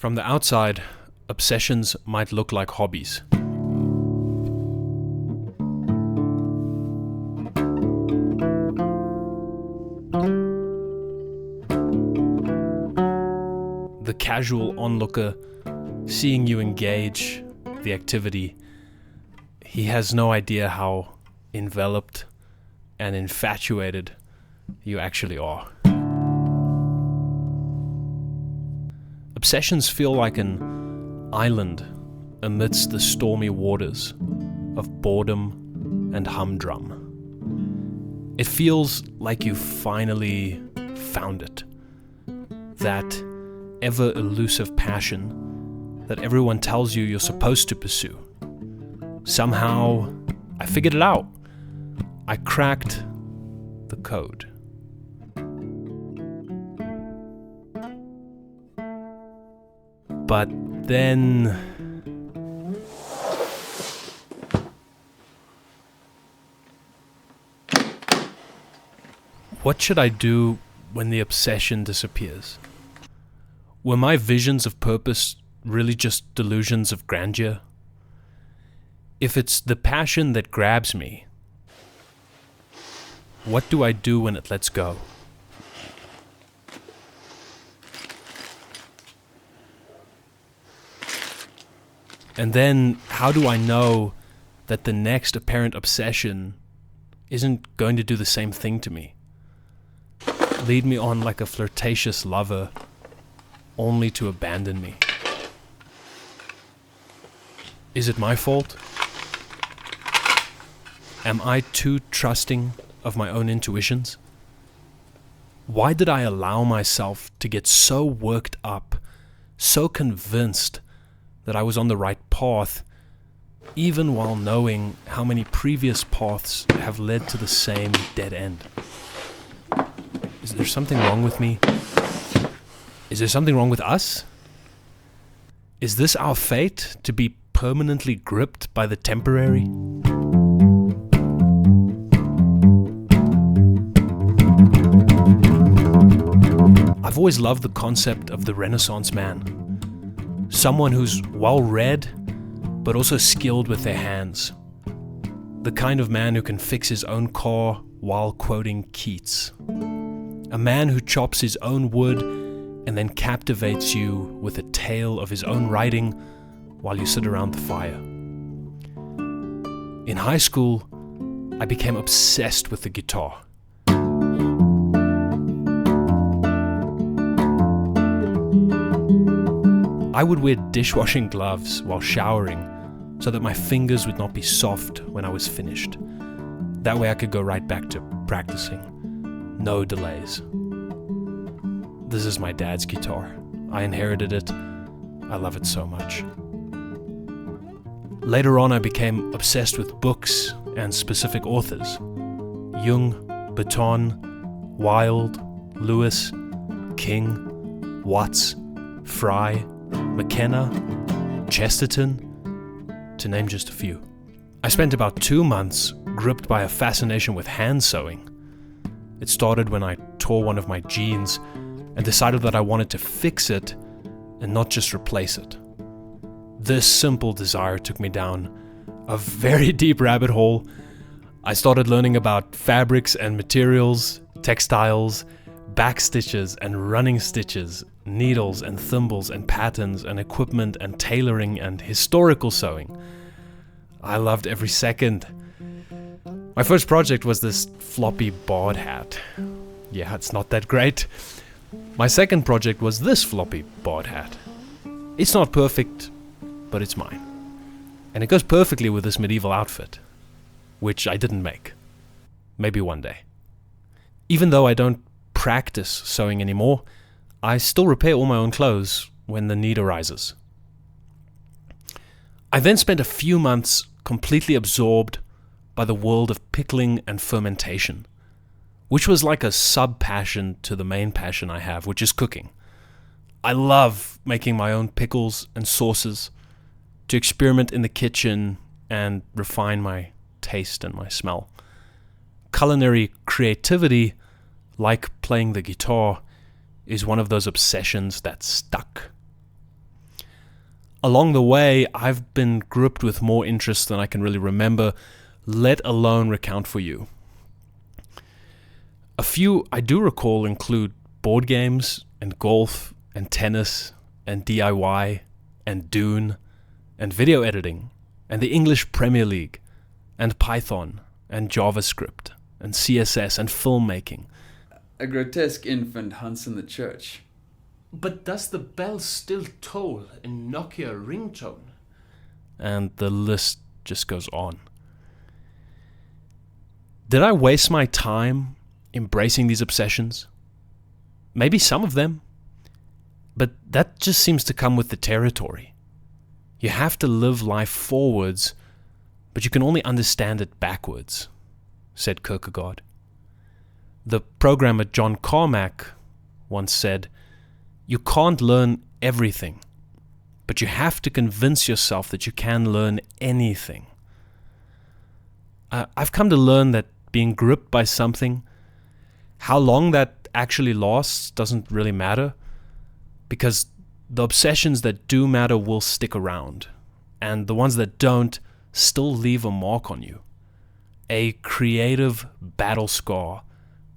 From the outside, obsessions might look like hobbies. The casual onlooker, seeing you engage the activity, he has no idea how enveloped and infatuated you actually are. Obsessions feel like an island amidst the stormy waters of boredom and humdrum. It feels like you finally found it. That ever elusive passion that everyone tells you you're supposed to pursue. Somehow, I figured it out. I cracked the code. But then... what should I do when the obsession disappears? Were my visions of purpose really just delusions of grandeur? If it's the passion that grabs me, what do I do when it lets go? And then, how do I know that the next apparent obsession isn't going to do the same thing to me? Lead me on like a flirtatious lover, only to abandon me. Is it my fault? Am I too trusting of my own intuitions? Why did I allow myself to get so worked up, so convinced that I was on the right path, even while knowing how many previous paths have led to the same dead end? Is there something wrong with me? Is there something wrong with us? Is this our fate, to be permanently gripped by the temporary? I've always loved the concept of the Renaissance man. Someone who's well-read, but also skilled with their hands. The kind of man who can fix his own car while quoting Keats. A man who chops his own wood and then captivates you with a tale of his own writing while you sit around the fire. In high school, I became obsessed with the guitar. I would wear dishwashing gloves while showering so that my fingers would not be soft when I was finished. That way I could go right back to practicing. No delays. This is my dad's guitar. I inherited it. I love it so much. Later on, I became obsessed with books and specific authors. Jung, Beton, Wilde, Lewis, King, Watts, Fry, McKenna, Chesterton, to name just a few. I spent about 2 months gripped by a fascination with hand sewing. It started when I tore one of my jeans and decided that I wanted to fix it and not just replace it. This simple desire took me down a very deep rabbit hole. I started learning about fabrics and materials, textiles, backstitches and running stitches, needles and thimbles and patterns and equipment and tailoring and historical sewing. I loved every second. My first project was this floppy board hat. Yeah, it's not that great. My second project was this floppy board hat. It's not perfect, but it's mine. And it goes perfectly with this medieval outfit, which I didn't make. Maybe one day. Even though I don't practice sewing anymore, I still repair all my own clothes when the need arises. I then spent a few months completely absorbed by the world of pickling and fermentation, which was like a sub-passion to the main passion I have, which is cooking. I love making my own pickles and sauces, to experiment in the kitchen and refine my taste and my smell. Culinary creativity, like playing the guitar, is one of those obsessions that stuck. Along the way, I've been gripped with more interest than I can really remember, let alone recount for you. A few I do recall include board games, and golf, and tennis, and DIY, and Dune, and video editing, and the English Premier League, and Python, and JavaScript, and CSS, and filmmaking. A grotesque infant hunts in the church. But does the bell still toll in Nokia ringtone? And the list just goes on. Did I waste my time embracing these obsessions? Maybe some of them. But that just seems to come with the territory. You have to live life forwards, but you can only understand it backwards, said Kierkegaard. The programmer John Carmack once said, "You can't learn everything, but you have to convince yourself that you can learn anything." I've come to learn that being gripped by something, how long that actually lasts doesn't really matter, because the obsessions that do matter will stick around, and the ones that don't still leave a mark on you. A creative battle scar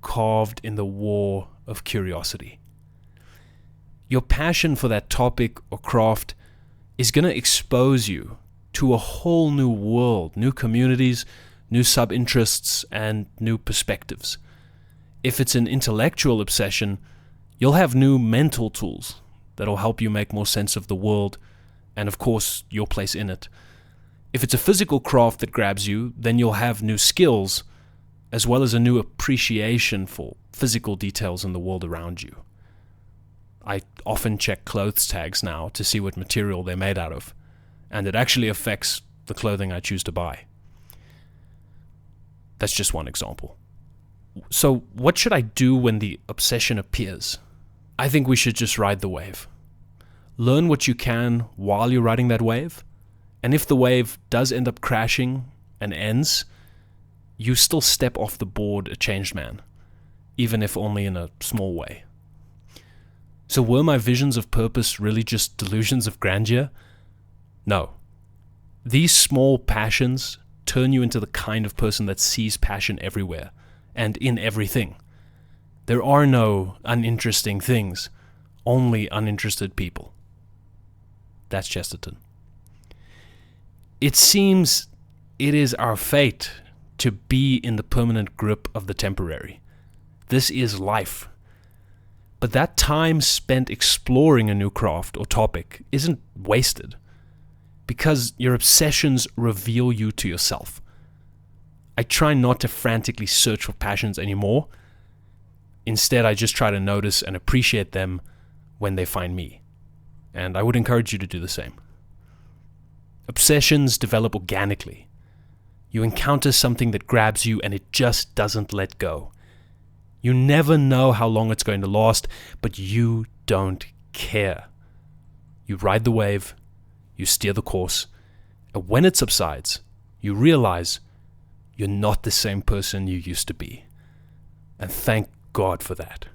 carved in the war of curiosity. Your passion for that topic or craft is going to expose you to a whole new world, new communities, new sub-interests, and new perspectives. If it's an intellectual obsession, you'll have new mental tools that'll help you make more sense of the world and, of course, your place in it. If it's a physical craft that grabs you, then you'll have new skills as well as a new appreciation for physical details in the world around you. I often check clothes tags now to see what material they're made out of, and it actually affects the clothing I choose to buy. That's just one example. So what should I do when the obsession appears? I think we should just ride the wave. Learn what you can while you're riding that wave, and if the wave does end up crashing and ends, you still step off the board a changed man, even if only in a small way. So were my visions of purpose really just delusions of grandeur? No. These small passions turn you into the kind of person that sees passion everywhere and in everything. There are no uninteresting things, only uninterested people. That's Chesterton. It seems it is our fate to be in the permanent grip of the temporary. This is life. But that time spent exploring a new craft or topic isn't wasted, because your obsessions reveal you to yourself. I try not to frantically search for passions anymore. Instead, I just try to notice and appreciate them when they find me. And I would encourage you to do the same. Obsessions develop organically. You encounter something that grabs you and it just doesn't let go. You never know how long it's going to last, but you don't care. You ride the wave, you steer the course, and when it subsides, you realize you're not the same person you used to be. And thank God for that.